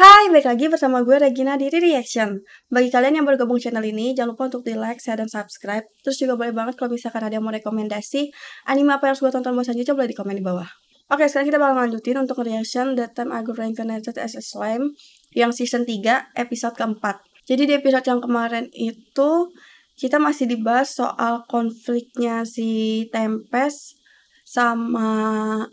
Hai, balik lagi bersama gue Regina di Reaction. Bagi kalian yang baru gabung channel ini, jangan lupa untuk di like, share, dan subscribe. Terus juga boleh banget kalau misalkan ada yang mau rekomendasi anime apa yang harus gue tonton buat selanjutnya, boleh di komen di bawah. Oke, sekarang kita bakal lanjutin untuk reaction The Time I Got Reincarnated as a Slime yang season 3 episode keempat. Jadi di episode yang kemarin itu kita masih dibahas soal konfliknya si Tempest sama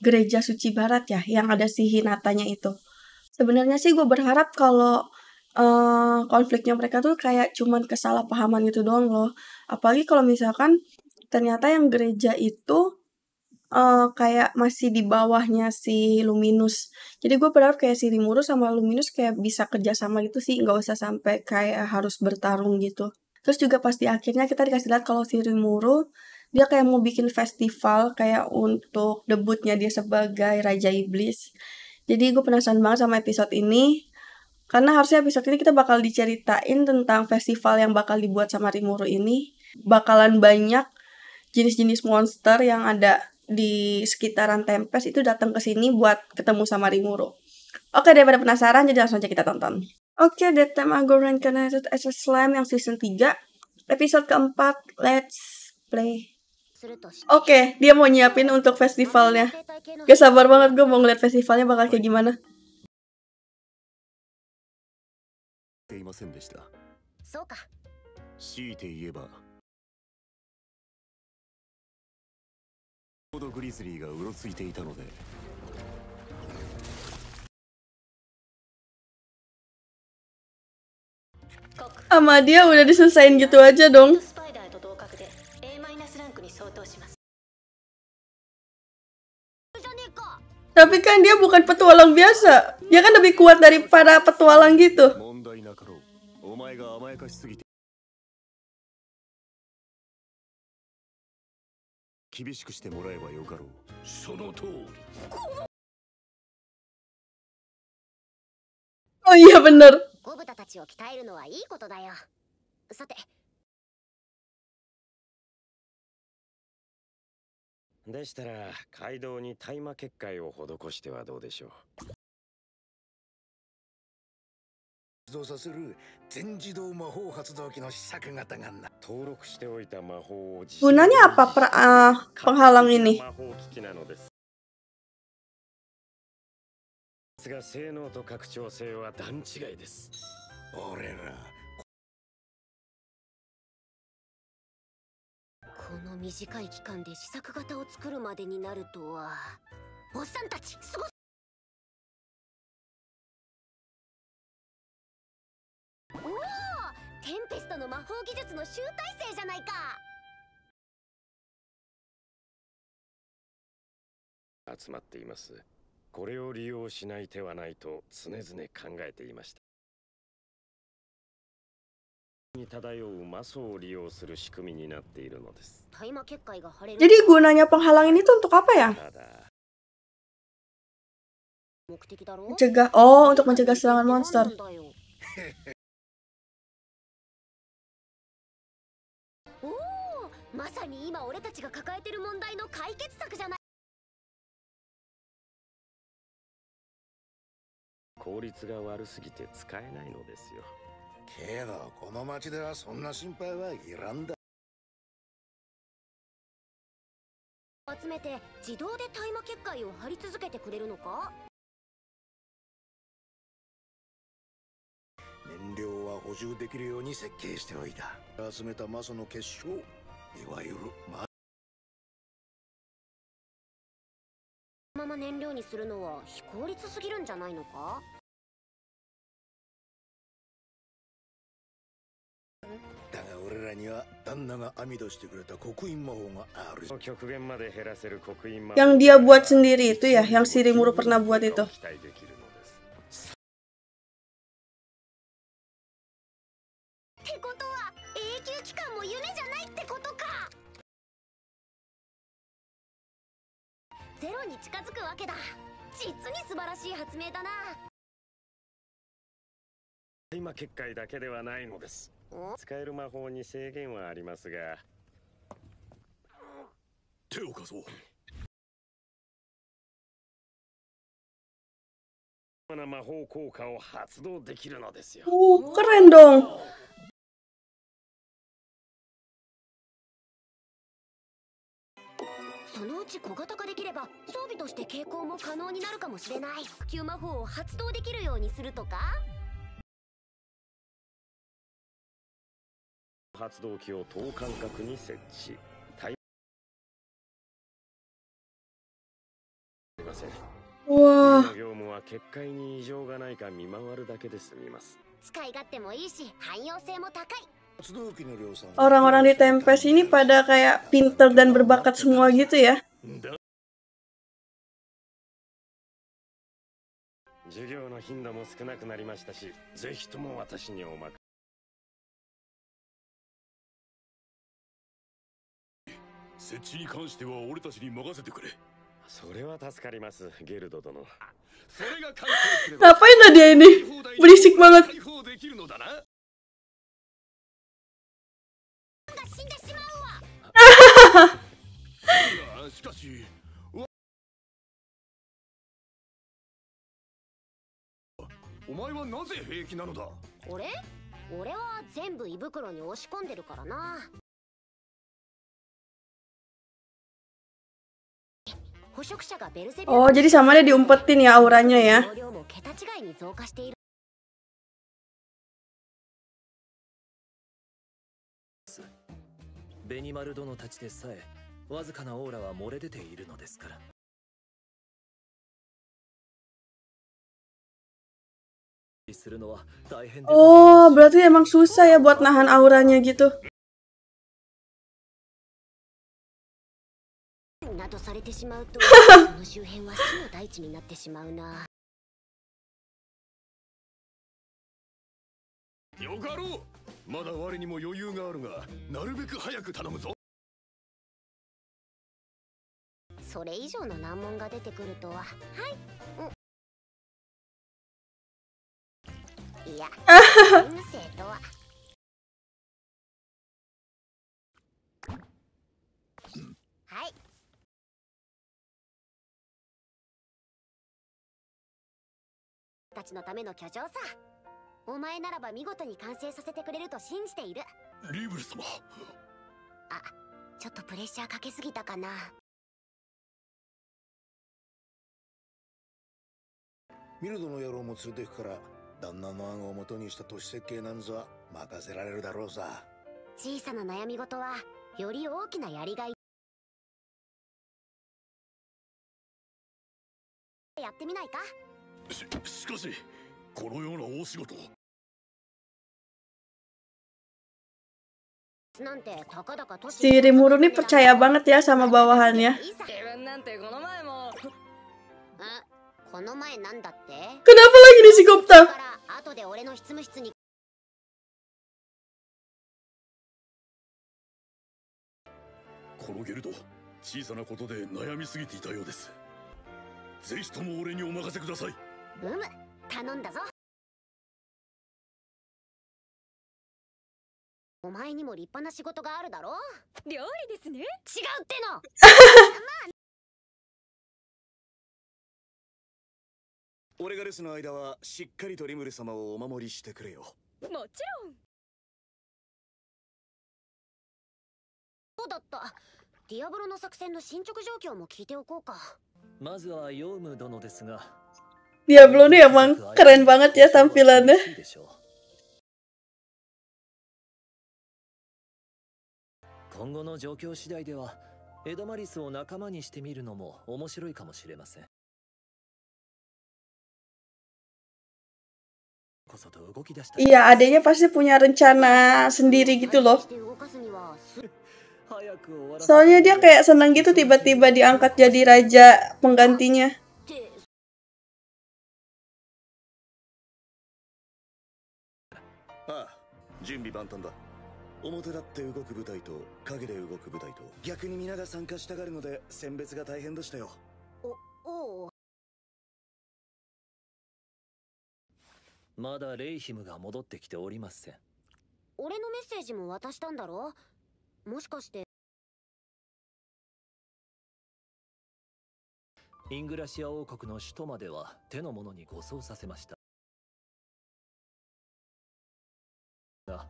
gereja suci barat ya, yang ada si Hinatanya itu. Sebenarnya sih gue berharap kalau konfliknya mereka tuh kayak cuman kesalahpahaman gitu doang loh. Apalagi kalau misalkan ternyata yang gereja itu kayak masih di bawahnya si Luminous. Jadi gue berharap kayak si Rimuru sama Luminous kayak bisa kerjasama gitu sih, nggak usah sampai kayak harus bertarung gitu. Terus juga pas di akhirnya kita dikasih lihat kalau si Rimuru dia kayak mau bikin festival kayak untuk debutnya dia sebagai Raja Iblis. Jadi gue penasaran banget sama episode ini. Karena harusnya episode ini kita bakal diceritain tentang festival yang bakal dibuat sama Rimuru ini. Bakalan banyak jenis-jenis monster yang ada di sekitaran Tempest itu datang ke sini buat ketemu sama Rimuru. Oke, daripada penasaran, jadi langsung aja kita tonton. Oke, The Time I Got Reincarnated as a Slime yang season 3, episode keempat, let's play. Oke, dia mau nyiapin untuk festivalnya. Gak sabar banget gue mau ngeliat festivalnya bakal kayak gimana. いませんでした。そうか。強いて言えば、ちょうどグリズリーがうろついていたので。Sama dia udah diselesain gitu aja dong. Tapi kan dia bukan petualang biasa. Dia kan lebih kuat daripada petualang gitu. Oh iya bener. ゴブタたちを鍛えるのはいいことだよ。さて。でしたら街道に大麻結界を施してはどうでしょう。発動させる全自動魔法発動機の試作型がな。登録しておいた魔法を。 Gunanya apa penghalang ini? が性能と拡張性は段違いです。俺らこの短い期間で試作型を作るまでになるとは。おっさんたちすご。おお、テンペストの魔法技術の集大成じゃないか。集まっています。これを利用しない手はないと常々考えていました。に漂う魔素を利用する仕組みになっているのです。Jadi gunanya penghalang ini tuh untuk apa ya? Mencegah, untuk mencegah serangan monster. おお、まさに今俺たちが抱えてる問題の解決策じゃない。 効率が悪すぎて使えないのですよ。けどこの町ではそんな心配はいらんだ。集めて自動で大麻結界を貼り続けてくれるのか。燃料は補充できるように設計しておいた。集めた魔素の結晶、いわゆるまま燃料にするのは非効率すぎるんじゃないのか。だが俺らには旦那が編み出してくれた刻印魔法がある。極限まで減らせる刻印魔法。 Yang dia buat sendiri itu ya, yang si Rimuru pernah buat itu. ってことは永久期間も夢じゃないってことか。ゼロに近づくわけだ。実に素晴らしい発明だな。今結界だけではないのです。使える魔法に制限はありますが。手を貸そう。魔法効果を発動できるのですよ。Keren dong. そのうち小型化できれば装備として携行も可能になるかもしれない。普及魔法を発動できるようにするとか。発動機を等間隔に設置。すみません。Wah. 業務は結界に異常がないか見回るだけで済みます。使い勝手もいいし汎用性も高い。 Orang-orang di Tempest ini pada kayak pinter dan berbakat semua gitu ya. 授業の頻度も少なくなりましたし、ぜひとも私にお任せ。設置に関しては俺たちに任せてくれ。それは助かります、ゲルド殿。 Ngapain lah dia ini? Berisik banget. Ore? 俺は全部胃袋に押し込んでるからな。捕食者がベルゼビュー。 Oh, jadi sama dia diumpetin ya auranya ya. 量も桁違いに増加している。ベニマル殿たちでさえわずかなオーラは漏れ出ているのですから。Oh, berarti emang susah ya buat nahan auranya gitu. などされてしまうと、その周辺は死の大地になってしまうな。よかろう。まだ我にも余裕があるが、なるべく早く頼むぞ。それ以上の難問が出てくるとは。はい。いや、運勢とは。はい。たちのための居城さ。お前ならば見事に完成させてくれると信じている。リブル様。あ、ちょっとプレッシャーかけすぎたかな。ミルドの野郎も連れてくから、旦那の案を元にした都市設計なんぞ任せられるだろうさ。小さな悩み事はより大きなやりがい。やってみないか。しかしこのような大仕事なんてたかだか都市。 Si Rimuru nih percaya banget ya sama bawahannya. この前なんだって。 Kenapa lagi di psikopat? 後で俺の執務室に。このゲルド、小さなことで悩みすぎていたようです。ぜひとも俺にお任せください。頼んだぞ。お前にも立派な仕事があるだろ。料理ですね。違うっての。俺が留守の間はしっかりとリムル様をお守りしてくれよ。もちろん。そうだった。ディアブロの作戦の進捗状況も聞いておこうか。まずはヨウム殿ですが。Diablo nih emang keren banget ya tampilannya. 今後の状況次第ではエドマリスを仲間にしてみるのも面白いかもしれません。 Iya, adanya pasti punya rencana sendiri gitu loh. Soalnya dia kayak senang gitu tiba-tiba diangkat jadi raja penggantinya. Ah, 準備万端だ。表立って動く部隊と影で動く部隊と逆に皆が参加したがるので選別が大変でしたよ。おお。 まだレイヒムが戻ってきておりません。俺のメッセージも渡したんだろ。もしかして。イングラシア王国の首都までは手の者に護送させました。が、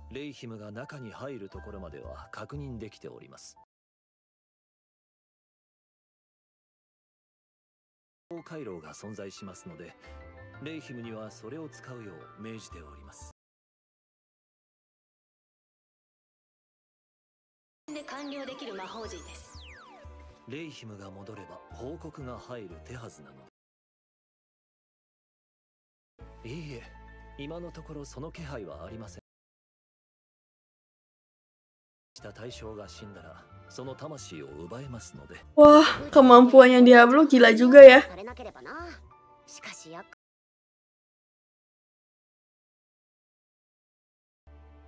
レイヒムが中に入るところまでは確認できております。回廊が存在しますので、レイヒムにはそれを使うよう命じております。で完了できる魔法陣です。レイヒムが戻れば報告が入る手はずなので。いいえ、今のところその気配はありません。した対象が死んだらその魂を奪えますので。Wah, kemampuannya Diablo gila juga ya. されなければな。しかし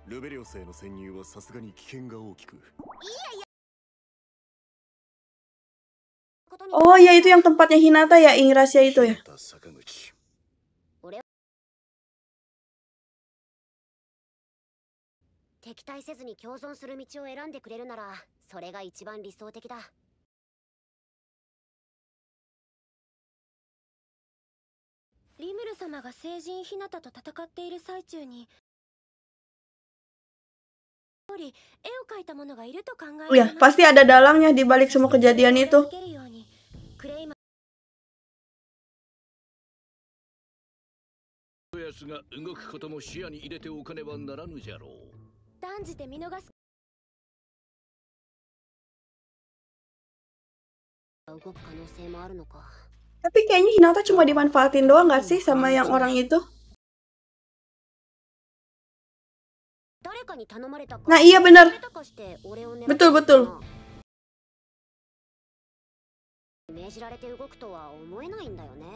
ルベリオスへの潜入はさすがに危険が大きく。Oh ya, itu yang tempatnya Hinata ya, Ingrasia itu ya. 敵対せずに共存する道を選んでくれるなら、それが一番理想的だ。リムル様が聖人ヒナタと戦っている最中に絵を描いたものがいると考え Ya, pasti ada dalangnya di balik semua kejadian itu. やつが動くことも視野に入れておかねばならぬじゃろう。断じて見逃す。動く可能性もあるのか。 Tapi kayaknya Hinata cuma dimanfaatin doang gak sih sama yang orang itu? Nah iya benar. Betul betul. 命じられて動くとは思えないんだよね。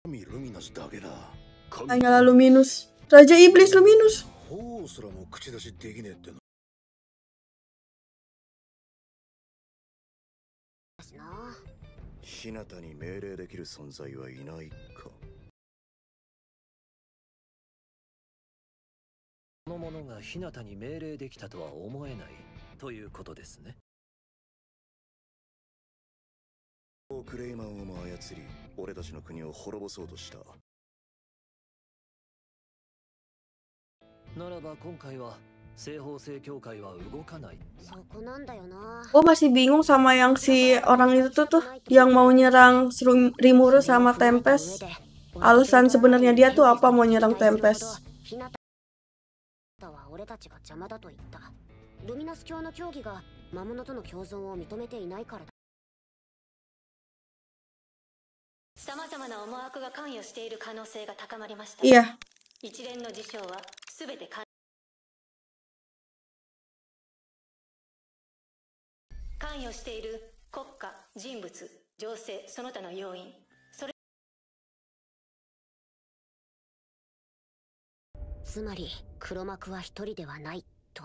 Luminousだけだ。 Hanyalah Luminous. Raja Iblis Luminous. 法すらも口出しできねえっての。 日向に命令できる存在はいないか。この者が日向に命令できたとは思えないということですね。クレイマンをも操り、俺たちの国を滅ぼそうとした。ならば今回は西方聖教会は動かない。 Gue masih bingung sama yang si orang itu tuh yang mau nyerang Rimuru sama Tempest. Alasan sebenarnya dia tuh apa mau nyerang Tempest? ルミナス教の教義が魔物との共存を認めていないからだ。様々な思惑が関与している可能性が高まりました。 Iya. 一連の事象はすべて関与している国家、人物、情勢、その他の要因。つまり黒幕は一人ではないと。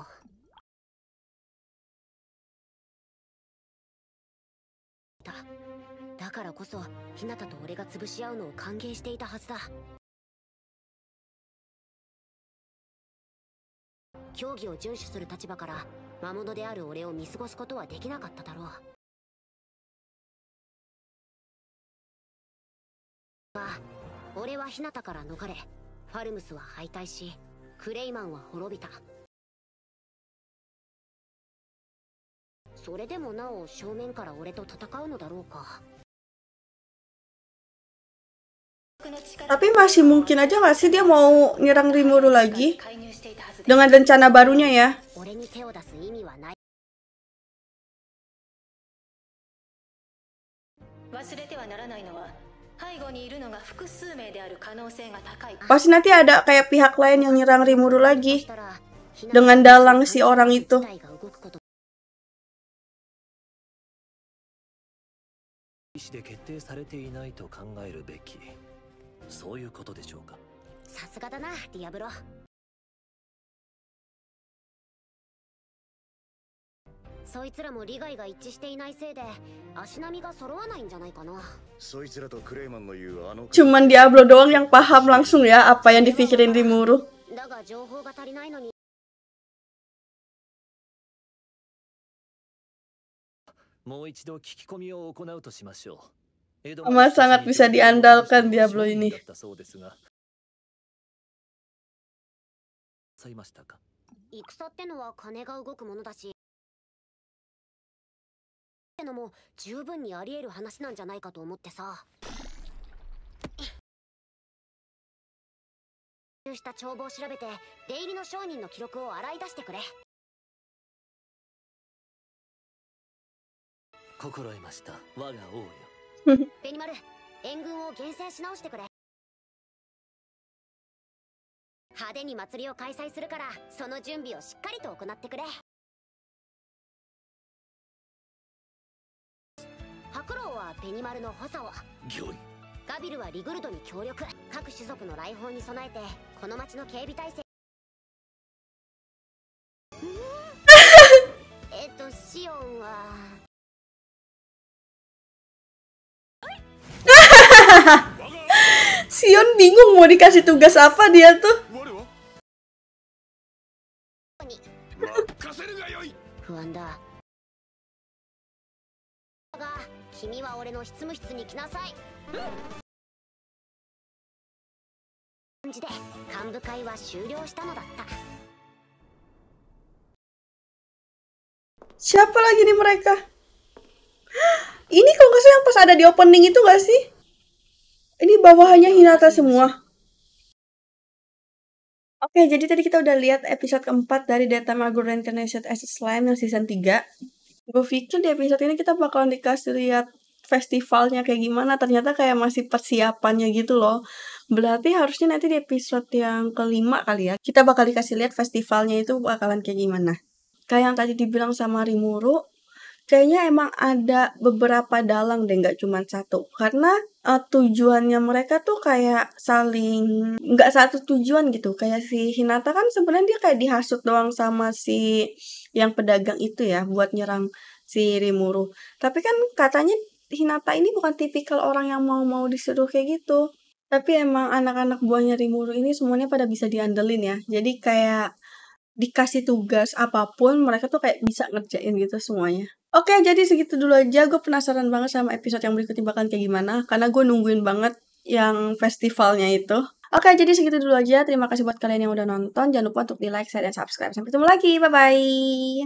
だからこそ日向と俺が潰し合うのを歓迎していたはずだ。教義を遵守する立場から魔物である俺を見過ごすことはできなかっただろう。俺は日向から逃れ、ファルムスは敗退し、クレイマンは滅びた。それでもなお正面から俺と戦うのだろうか。 Tapi masih mungkin aja gak sih dia mau nyerang Rimuru lagi dengan rencana barunya ya. 俺に手を出す意味はない。 忘れてはならないのは背後にいるのが複数名である可能性が高い。 Pasti nanti ada kayak pihak lain yang nyerang Rimuru lagi dengan dalang si orang itu. 意思で決定されていないと考えるべき。そういうことでしょうか。さすがだな、ディアブロ。そいつらも利害が一致していないせいで足並みが揃わないんじゃないかな。そいつらとクレイマンの言うあの Cuman Diablo doang yang paham langsung ya apa yang dipikirin Rimuru. だが情報が足りないのにもう一度聞き込みを行うとしましょう。Amat sangat bisa diandalkan Diablo ini. だったそうですが。さいましたか。戦ってのは金が動くものだし、ってのも十分にあり得る話なんじゃないかと思ってさ。した帳簿を調べて出入りの商人の記録を洗い出してくれ。心得ました。我が王よ。ベニマル、援軍を厳選し直してくれ。派手に祭りを開催するから、その準備をしっかりと行ってくれ。白狼はベニマルの補佐を、ガビルはリグルドに協力。各種族の来訪に備えてこの町の警備体制。シオンはSion bingung mau dikasih tugas apa dia tuh. 不安だが、君は俺の執務室に来なさい。感じで幹部会は終了したのだった。 Siapa lagi nih mereka? Ini kalau nggak salah yang pas ada di opening itu nggak sih? Ini bawahannya Hinata semua. Oke, jadi tadi kita udah lihat episode keempat dari Data Maguro Reincarnated as a Slime yang season 3. Gue pikir di episode ini kita bakalan dikasih lihat festivalnya kayak gimana. Ternyata kayak masih persiapannya gitu loh. Berarti harusnya nanti di episode yang kelima kali ya, kita bakal dikasih lihat festivalnya itu bakalan kayak gimana. Kayak yang tadi dibilang sama Rimuru, kayaknya emang ada beberapa dalang deh, nggak cuma satu. Karena tujuannya mereka tuh kayak saling, nggak satu tujuan gitu. Kayak si Hinata kan sebenarnya dia kayak dihasut doang sama si yang pedagang itu ya, buat nyerang si Rimuru. Tapi kan katanya Hinata ini bukan tipikal orang yang mau disuruh kayak gitu. Tapi emang anak-anak buahnya Rimuru ini semuanya pada bisa diandelin ya. Jadi kayak dikasih tugas apapun, mereka tuh kayak bisa ngerjain gitu semuanya. Oke, jadi segitu dulu aja. Gue penasaran banget sama episode yang berikutnya bakalan kayak gimana. Karena gue nungguin banget yang festivalnya itu. Oke, jadi segitu dulu aja. Terima kasih buat kalian yang udah nonton. Jangan lupa untuk di like, share, dan subscribe. Sampai ketemu lagi. Bye-bye.